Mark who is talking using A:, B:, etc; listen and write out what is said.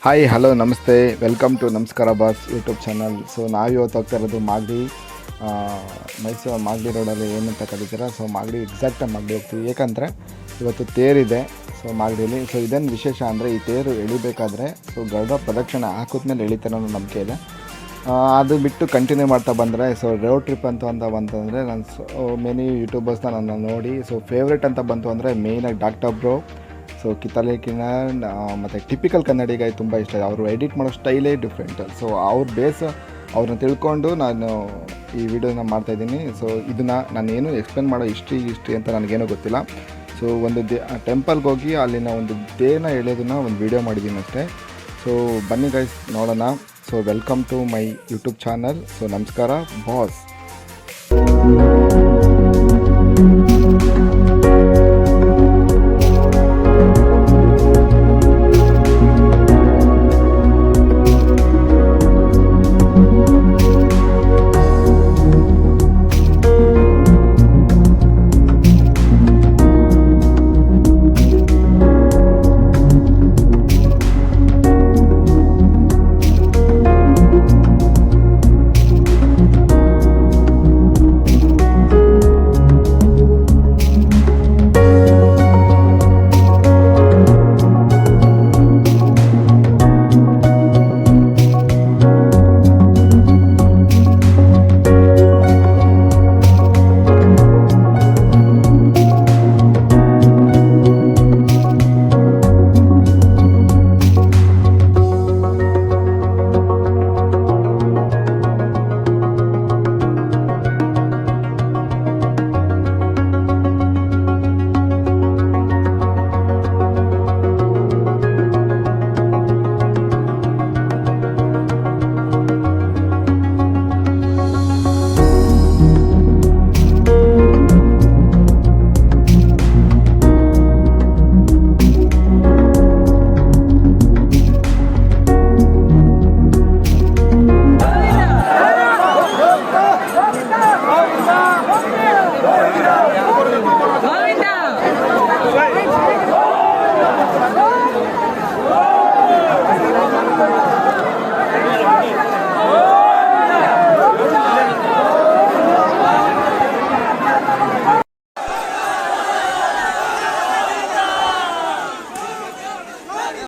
A: Hi hello ನಮಸ್ತೆ, welcome to ನಮಸ್ಕಾರ boss YouTube channel. So ನಾವು ಇವತ್ತು ಹೋಗ್ತಾ ಇರೋದು ಮಾಗಡಿ, ಮೈಸೂರು ಮಾಗಡಿ ರೋಡಲ್ಲಿ ಏನಂತ ಕರೀತೀರ. ಸೊ ಮಾಗಡಿ ಎಕ್ಸಾಕ್ಟಾಗಿ ಮಾಗಡಿ ಹೋಗ್ತೀವಿ, ಏಕೆಂದರೆ ಇವತ್ತು ತೇರಿದೆ. ಸೊ ಮಾಗಡಿಯಲ್ಲಿ ಸೊ ಇದೇನು ವಿಶೇಷ ಅಂದರೆ, ಈ ತೇರು ಎಳಿಬೇಕಾದ್ರೆ ಸೊ ಗರುಡ ಪ್ರದಕ್ಷಿಣೆ ಹಾಕಿದ್ಮೇಲೆ ಎಳಿತಾರೆ ಅನ್ನೋ ನಂಬಿಕೆ ಇದೆ. ಅದು ಬಿಟ್ಟು ಕಂಟಿನ್ಯೂ ಮಾಡ್ತಾ ಬಂದರೆ ಸೊ ರೋಡ್ ಟ್ರಿಪ್ ಅಂತ ಬಂತಂದರೆ ನಾನು ಮೆನಿ ಯೂಟ್ಯೂಬರ್ಸ್ನ ನನ್ನ ನೋಡಿ ಸೊ ಫೇವ್ರೇಟ್ ಅಂತ ಬಂತು ಅಂದರೆ ಮೇಯ್ನಾಗಿ ಡಾಕ್ಟರ್ ಬ್ರೋ, ಸೊ ಕಿತ್ತಲೇಕಿನ ಮತ್ತು ಟಿಪಿಕಲ್ ಕನ್ನಡಿಗ ತುಂಬ ಇಷ್ಟ. ಅವರು ಎಡಿಟ್ ಮಾಡೋ ಸ್ಟೈಲೇ ಡಿಫ್ರೆಂಟ್. ಸೊ ಅವ್ರನ್ನ ತಿಳ್ಕೊಂಡು ನಾನು ಈ ವಿಡಿಯೋನ ಮಾಡ್ತಾಯಿದ್ದೀನಿ. ಸೊ ಇದನ್ನು ನಾನೇನು ಎಕ್ಸ್ಪ್ಲೇನ್ ಮಾಡೋ ಹಿಸ್ಟ್ರಿ ಅಂತ ನನಗೇನೂ ಗೊತ್ತಿಲ್ಲ. ಸೊ ಒಂದು ಟೆಂಪಲ್ಗೆ ಹೋಗಿ ಅಲ್ಲಿನ ಒಂದು ದೇನ ಎಳೆಯೋದನ್ನ ಒಂದು ವಿಡಿಯೋ ಮಾಡಿದ್ದೀನಿ ಅಷ್ಟೇ. ಸೊ ಬನ್ನಿ ಗೈಸ್ ನೋಡೋಣ. So welcome to my YouTube channel. So ನಮಸ್ಕಾರ ಬಾಸ್.